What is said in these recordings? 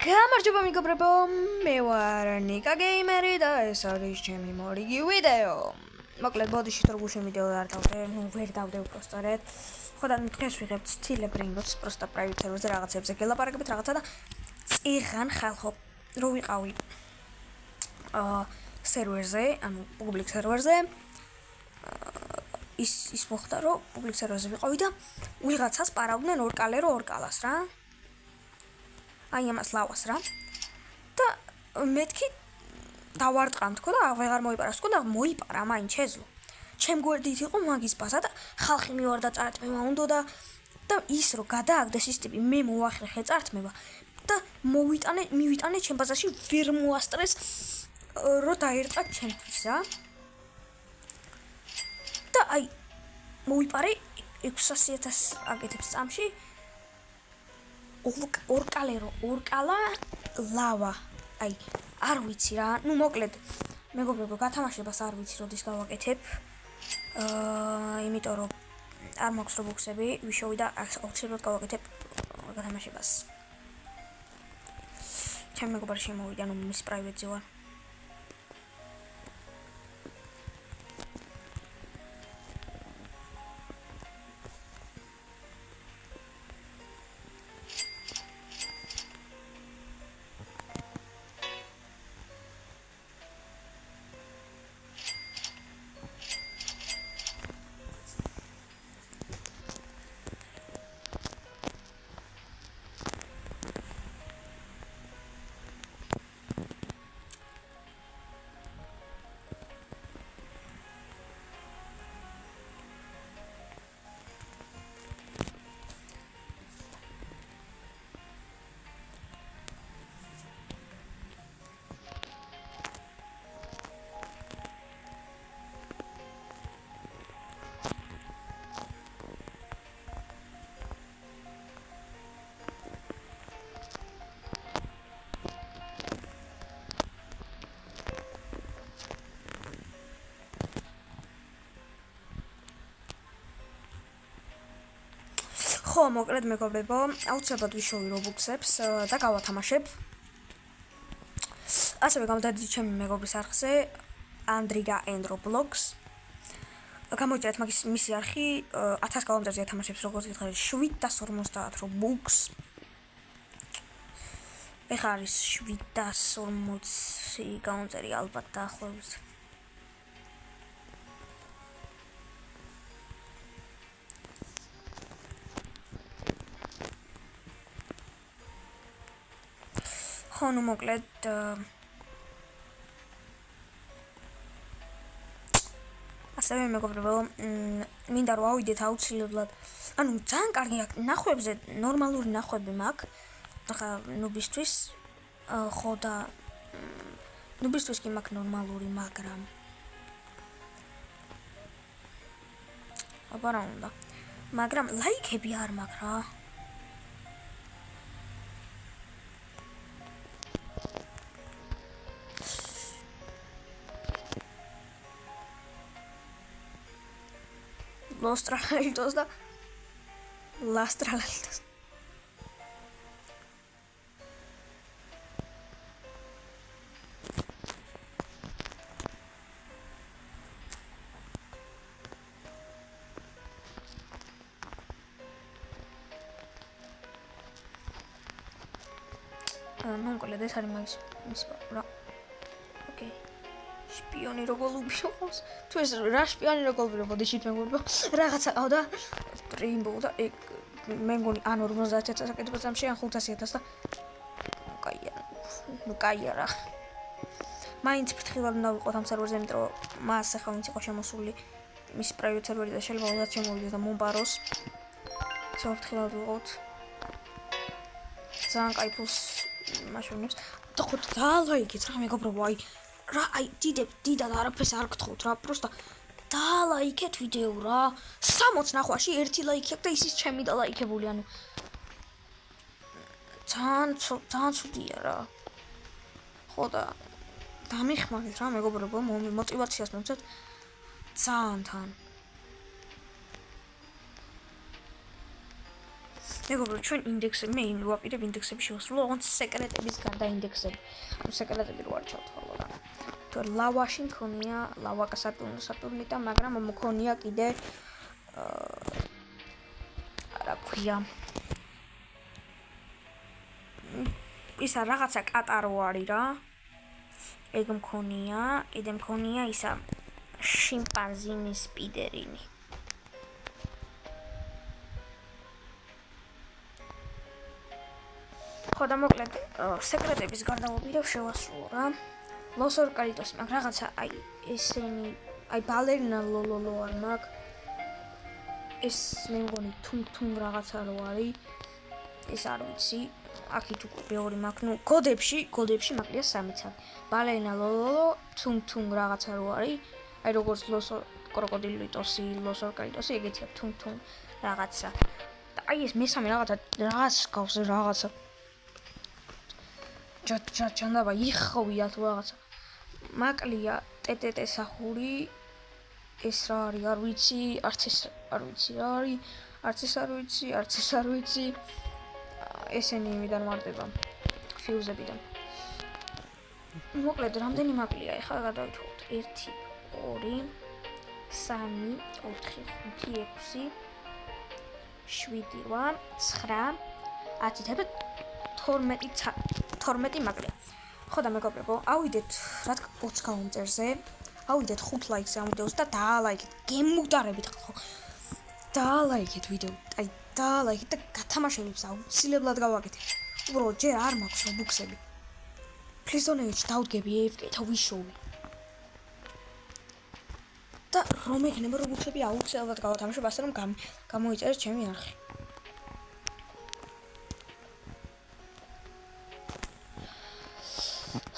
გამარჯობა მეგობრებო, მე ვარ ნიკა გეიმერი და ეს არის ჩემი მორიგი ვიდეო. მოკლედ ბოდიში თუ გუშინ ვიდეო არ დავდე, ვერ დავდე უბრალოდ. ხო და დღეს ვიღებთ ცილებრინგოს, პროსტა პრაივეტ სერვერზე რაღაცებზე გელაპარაკებით რაღაცა და წიღან ხალხო რო ვიყავი სერვერზე, ანუ პუბლიკ სერვერზე. ის მოხდა რომ პუბლიკ სერვერზე ვიყავი და ვიღაცას პარავდნენ ორკალერო ორკალას რა. აი ამას ლავას რა და მეთქი დავარტყამ თქო და აღარ მოიპარა თქო და მოიპარა მაინც შეძლო ჩემ გვერდით იყო მაგის ბაზა და ხალხი მივარდა წართმევა უნდა და ის რო გადააგდეს ის ტიპი მე მოახერხე წართმევა და მივიტანე ჩემ ბაზაში ვერ მოასტრეს რო დაერტყა ჩემთვის რა და აი მოიპარე 600,000 აკეთებს წამში ორკალა ლავა აი არ ვიცი რა ნუ მოკლედ მეგობრებო გათამაშებას არ ვიცი როდის გავაკეთებ იმიტომ რომ არ მაქვს რობოქსები ვიშოვი და აუცილებლად გავაკეთებ გათამაშებას ჩემ მეგობარი შემოვიდა ნუ მის პრაივეტზე ვარ ხო მოკლედ მეგობრებო აუცილებლად ვიშოვი რობოქსებს და გავათამაშებ ასევე გამოდადით ჩემი მეგობრის არხზე ანდრიგა ენდრობლოგს გამოიწერეთ მაგის მისი არხი 1000 კილომეტრზე ეთამაშებს როგორც გითხარით 750 რობოქს ეხა არის 740 გამომწერი ალბათ დაახლოებით ხო ნუ მოკლედ ასევე მეგობრებო მინდა რომ ავიდეთ აუცილებლად ანუ ძალიან კარგი ნახვებზე ნორმალური ნახვები მაქვს ახლა ნუბისთვის ხო და ნუბისთვის კი მაქვს ნორმალური მაგრამ ლაიქები არ მაქვს რა Lostralitos da Lastralitos non con le desari mai mi spara ok შპიონი რო გოლუბი იყოს თუ ეს რა შპიონი რო გოლუბი რო ბოდიში მეგობრებო რაღაცა ყავდა ტრიმბო და მე მგონი ან 50000 აკეთებს ამ შენ 500000 და კაია რა მაინც ფრთხილად უნდა ვიყოთ ამ სერვერზე იმიტომ რომ მას ახლა ვინც იყო შემოსული მის პრაივეტ სერვერი და შეიძლება უბრალოდ შემოვიდეს და მომბაროს საფრთხილად ვიყოთ ძალიან კაი ფულს მაშინებს და ხო დალაიქეთ რა მეგობრებო აი რა აი დიდად არაფერს არ გთხოვთ რა პროსტა დალაიქეთ ვიდეო რა 60 ნახვაში 1 ლაიქი აქვს და ისიც ჩემი დალაიქებული ანუ ძალიან ცუდია რა ხო და დამიხმარეთ რა მეგობრებო мотиваციას მოგცეთ ძალიან თან მეგობრებო, ჩვენ ინდექსები მე ვაპირებ ინდექსები შევასრულო, ოღონდ სეკრეტების გარდა ინდექსები. ამ სეკრეტები რო არ ჩავთვალო რა. თუ ლავაში მქონია, ლავაკა სატურნიტა, მაგრამ მქონია კიდე რა ქვია. ისა რაღაცა კატარო არის რა. ეგ მქონია, კიდე მქონია ისა შიმპანზინის სპიდერინი. ხო და მოკლედ სეკრეტების გარდა ვაპირებ შევასრულო რა. ლოს ორკალიტოსი მაგ რაღაცა აი ესენი აი ბალერინა ლოლოლო არ მაგ ეს მე მგონი თუნ რაღაცა რო არის ეს არ ვიცი აქეთ უკვე მეორე მაგ ნუ კოდებში მაკლია სამიცავი ბალერინა ლოლოლო თუნ რაღაცა რო არის აი როგორც ლოს კროკოდილიტოსი ლოს ორკალიტოსი ეგეთია თუნ რაღაცა და აი ეს მესამე რაღაც გავს რაღაცა ჯანდაბა იხოვია თუ რაღაცა მაკლია ტეტეტე სახური ეს რა არის არ ვიცი არც ეს არ ვიცი რა არის არც ეს არ ვიცი ესენი იმიდან მარტება ფიუზებიდან მოკლედ რამდენი მაკლია ეხლა გადავთვალოთ 1 2 3 4 5 6 7 8 9 10 12 მაკლია ხო და მეგობრებო ავიდეთ რა თქმა 20 გაუმწერზე ავიდეთ 5 ლაიქზე ამ ვიდეოს და დაალაიქეთ გემუდარებით ხო დაალაიქეთ ვიდეო აი დაალაიქეთ და გათამაშებებს აუცილებლად გავაკეთეთ უბრალოდ ჯერ არ მაქვს რობუქსები ფლიზონეიჩ დავდგები AFK-თა ვიშოვი და რომ ეგნება რობუქსები აუცილებლად გავათამაშებ ასე რომ გამოიწერეს ჩემი არხი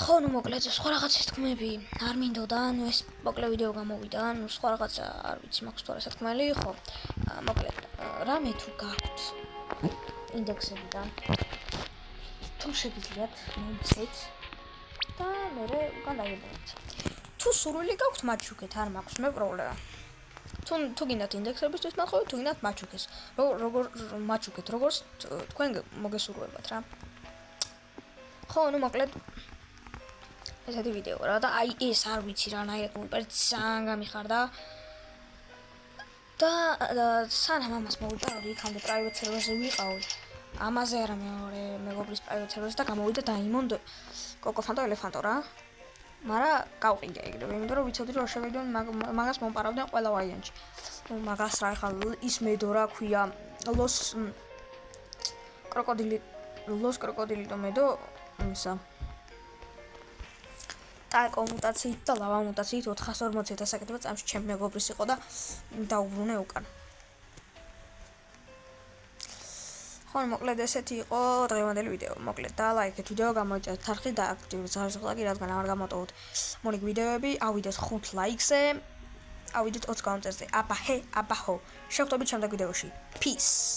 ხო ნუ მოკლედ სხვა რაღაცის თქმები არ მინდოდა ნუ ეს მოკლე ვიდეო გამოვიდა ნუ სხვა რაღაცა არ ვიცი მაქვს თუ არა სათქმელი ხო მოკლედ რამე თუ გაქვთ ინდექსებიდან თუ შეგიძლიათ მომცეთ და მე უკან დაიბურეთ თუ სურვილი გაქვთ მაჩუქეთ არ მაქვს მე პრობლემა თუ გინდათ ინდექსებისთვის ნახავთ თუ გინდათ მაჩუქეს როგორ მაჩუქეთ როგორც თქვენ მოგესურვებათ რა ხო ნუ მოკლედ ესეთი ვიდეო რა და აი ეს არ ვიცი რანაირად მოვიპარეთ ძალიან გამიხარდა და სანამ ამას მოვიპარავდი იქამდე პრაივეტ სერვერზე ვიყავი ამაზე არა მეორე მეგობრის პრაივეტ სერვერზე და გამოვიდა დაიმონდ კოკოფანტო ელეფანტო რა მაგრამ გავყიდე ეგრევე იმიტომ რომ ვიცოდი რომ შევიდონ მაგას მომპარავდნენ ყველა ვარიანტში ნუ მაგას რა ხა ის მედო რა ქვია ლოს კროკოდილიტო მედო ისა და კომუტაციით და ლავა მუტაციით 440 ასაკეთება წამში ჩემ მეგობრის იყო და დაუბრუნე უკან. ხო მოკლედ ესეთი იყო დღევანდელი ვიდეო. მოკლედ დალაიქეთ ვიდეო, გამოიწერეთ არხი და აქტივეთ ზარზღლაკი, რადგან არ გამოტოვოთ მონიკ ვიდეოები, ავიდეთ 5 ლაიქზე, ავიდეთ 20 გაუმწერზე. აბა ჰე, აბა ჰო. შევხვდებით შემდეგ ვიდეოში. Peace.